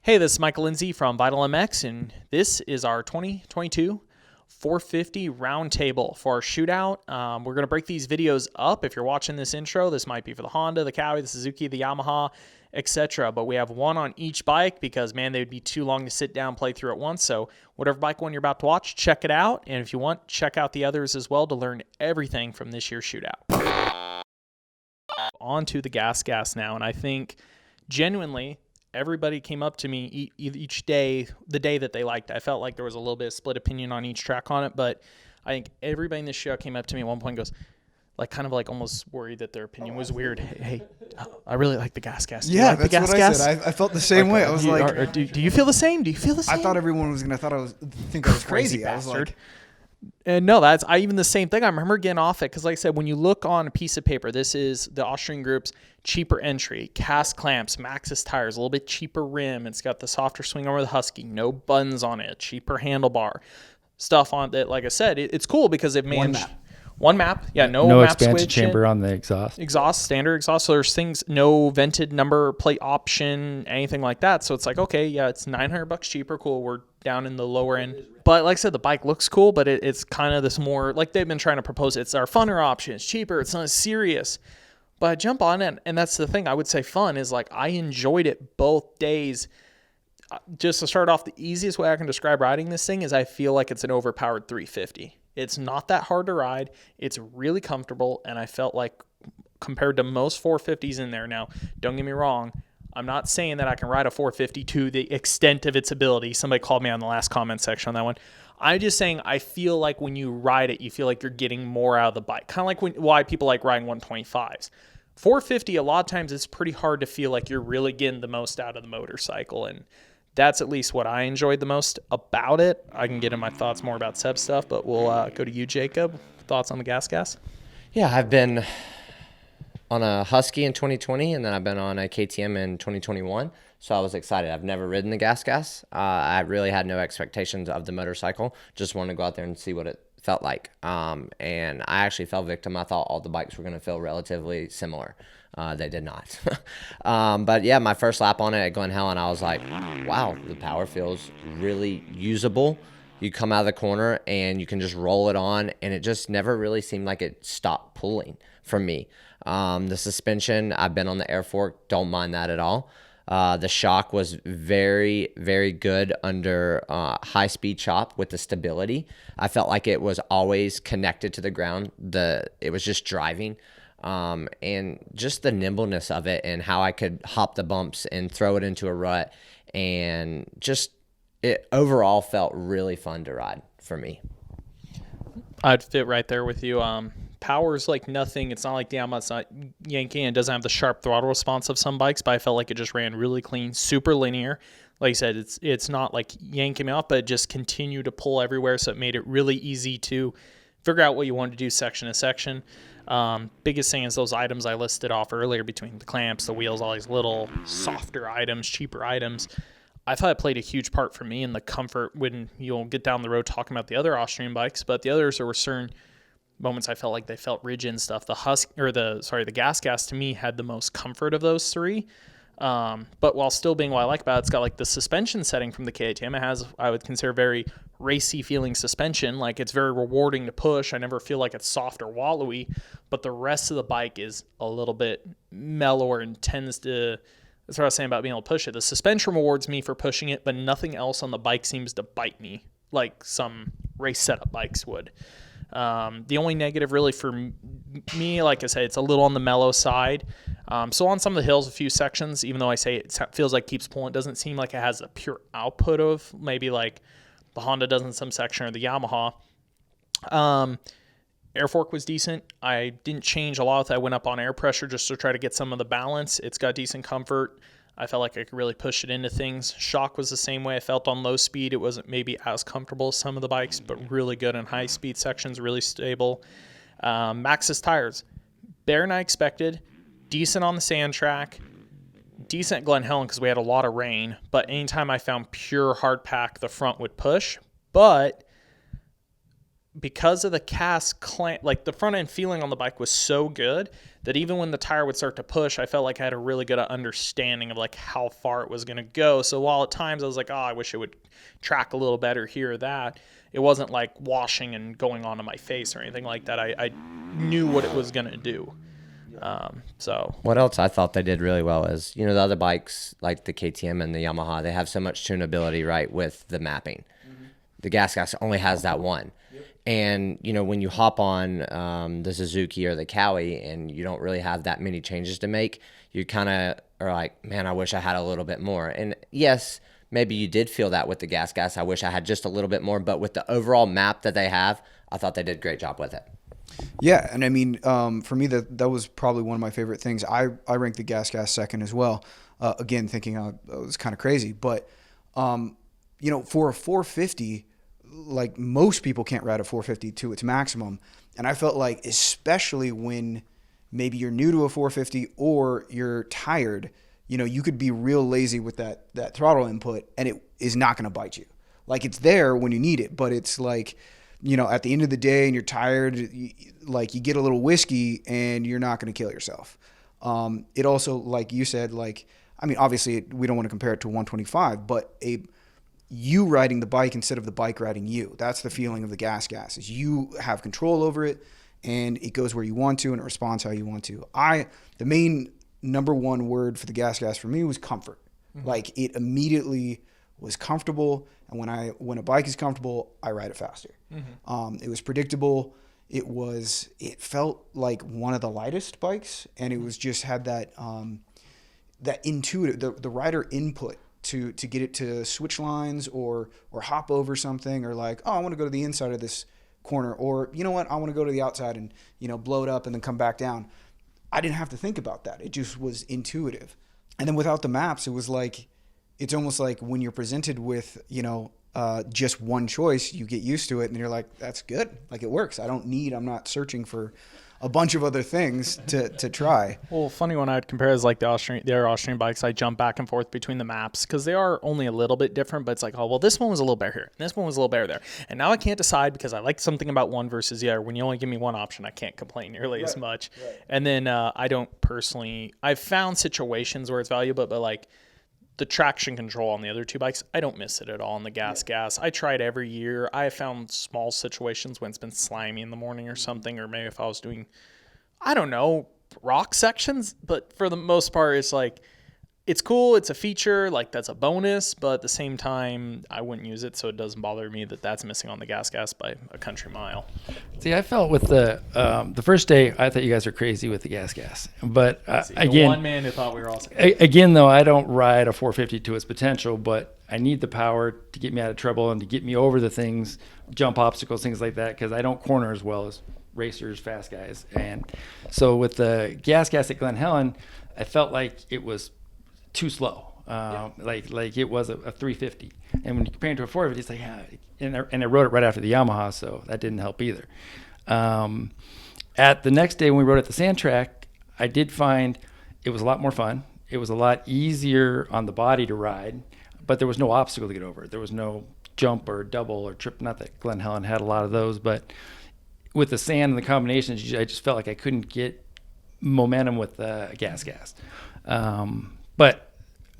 Hey, this is Michael Lindsay from Vital MX, and this is our 2022 450 roundtable for our shootout. We're going to break these videos up. If you're watching this intro, this might be for the Honda, the Cowie, the Suzuki, the Yamaha, etc. But we have one on each bike because, man, they would be too long to sit down and play through at once. So whatever bike one you're about to watch, check it out. And if you want, check out the others as well to learn everything from this year's shootout. On to the GasGas now, and I think genuinely everybody came up to me each day, the day that they liked it. I felt like there was a little bit of split opinion on each track on it, but I think everybody in this show came up to me at one point and goes, like, kind of like almost worried that their opinion was weird. Hey, I really like the GasGas. Yeah, like that's what I said. I felt the same way. I was like, do you feel the same? Do you feel the same? I thought everyone was gonna think I was crazy. I was like, and no, even the same thing. I remember getting off it because, like I said, when you look on a piece of paper, this is the Austrian Group's cheaper entry, cast clamps, Maxxis tires, a little bit cheaper rim. It's got the softer swing over the Husky, no buttons on it, cheaper handlebar, stuff on it. Like I said, it's cool because they've managed one map. Yeah, no map expansion switch chamber on the exhaust. Standard exhaust. So there's things, no vented number plate option, anything like that. So it's like, okay, yeah, it's $900 cheaper. Cool. We're down in the lower end. But like I said, the bike looks cool, but it's kind of this more, like they've been trying to propose, it's our funner option. It's cheaper. It's not as serious. But I jump on it, and that's the thing. I would say fun is like I enjoyed it both days. Just to start off, the easiest way I can describe riding this thing is I feel like it's an overpowered 350. It's not that hard to ride. It's really comfortable, and I felt like compared to most 450s in there. Now, don't get me wrong. I'm not saying that I can ride a 450 to the extent of its ability. Somebody called me on the last comment section on that one. I'm just saying I feel like when you ride it, you feel like you're getting more out of the bike. Kind of like why people like riding 125s. 450, a lot of times it's pretty hard to feel like you're really getting the most out of the motorcycle, and that's at least what I enjoyed the most about it. I can get in my thoughts more about Seb stuff, but we'll go to you, Jacob. Thoughts on the GasGas? Yeah, I've been on a Husky in 2020, and then I've been on a KTM in 2021, so I was excited. I've never ridden the GasGas. I really had no expectations of the motorcycle. Just wanted to go out there and see what it felt like. And I actually fell victim. I thought all the bikes were going to feel relatively similar. They did not. But yeah, my first lap on it at Glen Helen, I was like, wow, the power feels really usable. You come out of the corner and you can just roll it on, and it just never really seemed like it stopped pulling for me. The suspension, I've been on the air fork, don't mind that at all. The shock was very, very good under high-speed chop with the stability. I felt like it was always connected to the ground. It was just driving. And just the nimbleness of it and how I could hop the bumps and throw it into a rut. And just it overall felt really fun to ride for me. I'd fit right there with you. Power's like nothing. It's not like the Yamaha. It's not yanking. It doesn't have the sharp throttle response of some bikes, but I felt like it just ran really clean, super linear. Like you said, it's not like yanking me off, but it just continued to pull everywhere, so it made it really easy to figure out what you wanted to do section to section. Biggest thing is those items I listed off earlier between the clamps, the wheels, all these little softer items, cheaper items. I thought it played a huge part for me in the comfort when you'll get down the road talking about the other Austrian bikes, but the others, there were certain moments I felt like they felt rigid and stuff. The GasGas to me had the most comfort of those three. But while still being what I like about it, it's got like the suspension setting from the KTM. It has, I would consider, very racy feeling suspension. Like it's very rewarding to push. I never feel like it's soft or wallowy, but the rest of the bike is a little bit mellower and tends to, that's what I was saying about being able to push it. The suspension rewards me for pushing it, but nothing else on the bike seems to bite me like some race setup bikes would. The only negative really for me, like I say, it's a little on the mellow side. So on some of the hills, a few sections, even though I say it feels like it keeps pulling, it doesn't seem like it has a pure output of maybe like the Honda does in some section or the Yamaha. Air fork was decent. I didn't change a lot. I went up on air pressure just to try to get some of the balance. It's got decent comfort. I felt like I could really push it into things. Shock was the same way. I felt on low speed. It wasn't maybe as comfortable as some of the bikes, but really good in high speed sections, really stable. Maxxis tires, better than I expected. Decent on the sand track. Decent at Glen Helen because we had a lot of rain. But anytime I found pure hard pack, the front would push. But because of the cast clamp, like the front end feeling on the bike was so good that even when the tire would start to push, I felt like I had a really good understanding of like how far it was going to go. So while at times I was like, oh, I wish it would track a little better here or that, it wasn't like washing and going onto my face or anything like that. I knew what it was going to do. So what else I thought they did really well is, the other bikes like the KTM and the Yamaha, they have so much tunability, right, with the mapping. The GasGas only has that one. And, when you hop on the Suzuki or the Cowie and you don't really have that many changes to make, you kind of are like, man, I wish I had a little bit more. And yes, maybe you did feel that with the GasGas. I wish I had just a little bit more. But with the overall map that they have, I thought they did a great job with it. Yeah, and I mean, for me, that was probably one of my favorite things. I ranked the GasGas second as well. Again, thinking it was kind of crazy. But, for a 450, like most people can't ride a 450 to its maximum. And I felt like, especially when maybe you're new to a 450 or you're tired, you could be real lazy with that throttle input and it is not going to bite you. Like it's there when you need it, but it's like, at the end of the day and you're tired, you get a little whiskey and you're not going to kill yourself. It also, like you said, obviously we don't want to compare it to 125, but you riding the bike instead of the bike riding you. That's the feeling of the GasGas, is you have control over it and it goes where you want to and it responds how you want to. The main number one word for the GasGas for me was comfort. Mm-hmm. Like it immediately was comfortable, and when a bike is comfortable, I ride it faster. Mm-hmm. It was predictable. It felt like one of the lightest bikes, and it was just had that intuitive, the rider input to get it to switch lines or hop over something, or like, oh, I want to go to the inside of this corner, or you know what, I want to go to the outside and blow it up and then come back down. I didn't have to think about that. It just was intuitive. And then without the maps, it was like, it's almost like when you're presented with just one choice, you get used to it and you're like, that's good, like it works. I'm not searching for a bunch of other things to try. Well, funny one I'd compare is like the Austrian bikes. I jump back and forth between the maps because they are only a little bit different, but it's like, oh, well, this one was a little better here, and this one was a little better there, and now I can't decide because I like something about one versus the other. When you only give me one option, I can't complain nearly as much. Right. And then I don't personally, I've found situations where it's valuable, but like the traction control on the other two bikes, I don't miss it at all in the GasGas. I try it every year. I have found small situations when it's been slimy in the morning or something, or maybe if I was doing, I don't know, rock sections, but for the most part, it's like, it's cool. It's a feature, like that's a bonus, but at the same time, I wouldn't use it, so it doesn't bother me that that's missing on the GasGas by a country mile. See, I felt with the first day, I thought you guys were crazy with the GasGas, but again, one man who thought we were awesome. Again, though, I don't ride a 450 to its potential, but I need the power to get me out of trouble and to get me over the things, jump obstacles, things like that, because I don't corner as well as racers, fast guys. And so with the GasGas at Glen Helen, I felt like it was too slow. Like it was a 350, and when you compare it to a 450, it's like, yeah. And I rode it right after the Yamaha, so that didn't help either. At the next day when we rode at the sand track, I did find it was a lot more fun. It was a lot easier on the body to ride, but there was no obstacle to get over. There was no jump or double or trip. Not that Glen Helen had a lot of those, but with the sand and the combinations, I just felt like I couldn't get momentum with the GasGas. But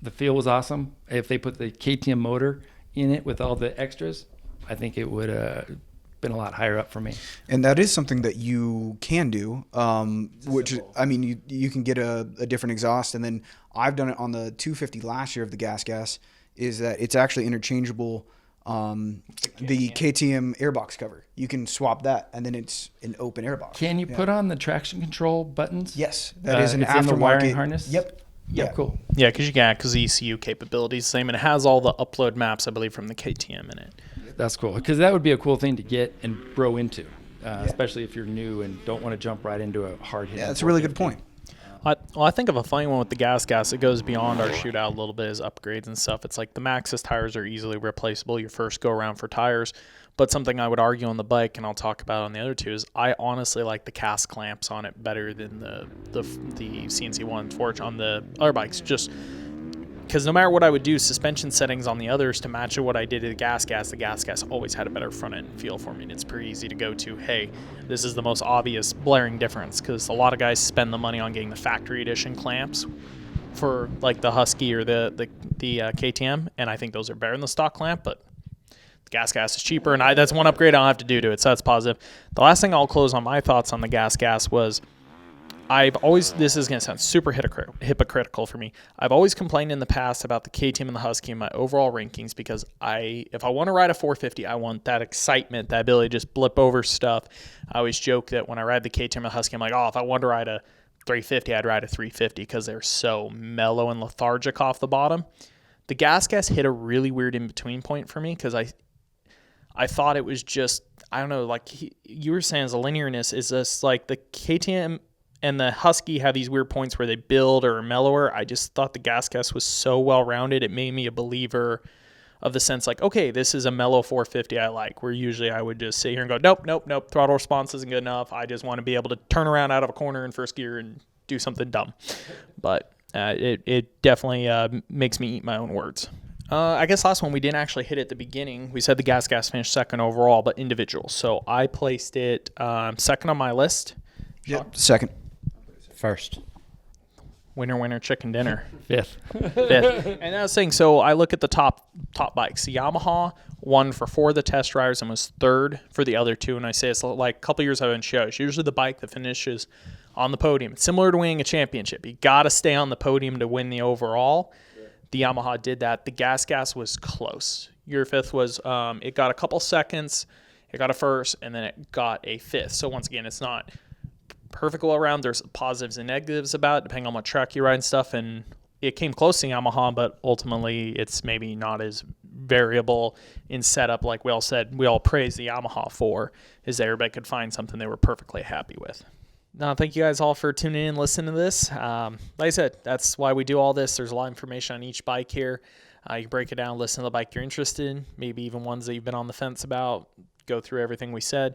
the feel was awesome. If they put the KTM motor in it with all the extras, I think it would have been a lot higher up for me. And that is something that you can do, which, I mean, you can get a different exhaust. And then I've done it on the 250 last year of the GasGas, is that it's actually interchangeable. The KTM airbox cover, you can swap that, and then it's an open airbox. Can you put on the traction control buttons? Yes, that is an it's aftermarket in the wiring harness. Yep. Yeah, cool. Yeah, because you got the ECU capabilities same, and it has all the upload maps, I believe, from the KTM in it. That's cool, because that would be a cool thing to get and grow into, especially if you're new and don't want to jump right into a hard hit. Yeah, that's a really good point. I think of a funny one with the GasGas. It goes beyond our shootout a little bit as upgrades and stuff. It's like the Maxxis tires are easily replaceable your first go around for tires. But something I would argue on the bike, and I'll talk about on the other two, is I honestly like the cast clamps on it better than the CNC ones on the other bikes. Just because no matter what I would do, suspension settings on the others to match what I did to the GasGas always had a better front end feel for me. And it's pretty easy to go to, hey, this is the most obvious blaring difference, because a lot of guys spend the money on getting the factory edition clamps for like the Husky or the KTM, and I think those are better than the stock clamp, but the GasGas is cheaper, and that's one upgrade I don't have to do to it, so that's positive. The last thing I'll close on my thoughts on the GasGas was, this is going to sound super hypocritical for me. I've always complained in the past about the KTM and the Husky in my overall rankings, because if I want to ride a 450, I want that excitement, that ability to just blip over stuff. I always joke that when I ride the KTM and the Husky, I'm like, oh, if I wanted to ride a 350, I'd ride a 350, because they're so mellow and lethargic off the bottom. The GasGas hit a really weird in-between point for me, because I thought it was just, I don't know, like you were saying, as a linearness is just like the KTM and the Husky have these weird points where they build or are mellower. I just thought the GasGas was so well-rounded, it made me a believer of the sense like, okay, this is a mellow 450 I like, where usually I would just sit here and go, nope, throttle response isn't good enough. I just want to be able to turn around out of a corner in first gear and do something dumb. But it definitely makes me eat my own words. I guess last one, we didn't actually hit at the beginning. We said the GasGas finished second overall, but individual. So I placed it second on my list. Yep, second. First. Winner, chicken dinner. Fifth. And I was saying, so I look at the top bikes. The Yamaha won for 4 of the test riders and was third for the other 2. And I say it's like a couple years I've been shows. It's usually the bike that finishes on the podium. It's similar to winning a championship. You got to stay on the podium to win the overall. Yeah. The Yamaha did that. The GasGas was close. Your fifth was, it got a couple seconds, it got a first, and then it got a fifth. So once again, it's not perfect all around. There's positives and negatives about it, depending on what track you ride and stuff. And it came close to Yamaha, but ultimately it's maybe not as variable in setup. Like we all said, we all praise the Yamaha for, is that everybody could find something they were perfectly happy with. No, thank you guys all for tuning in and listening to this. Like I said, that's why we do all this. There's a lot of information on each bike here. You can break it down, listen to the bike you're interested in, maybe even ones that you've been on the fence about, go through everything we said.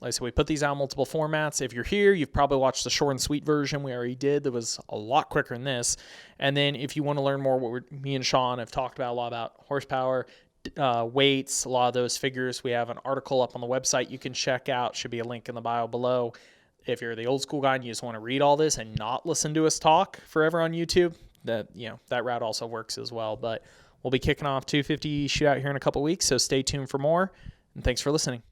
Like I said, we put these out in multiple formats. If you're here, you've probably watched the short and sweet version we already did that was a lot quicker than this. And then if you want to learn more, me and Sean have talked about a lot about horsepower, weights, a lot of those figures. We have an article up on the website you can check out. Should be a link in the bio below. If you're the old school guy and you just want to read all this and not listen to us talk forever on YouTube, that route also works as well. But we'll be kicking off 250 Shootout here in a couple weeks, so stay tuned for more. And thanks for listening.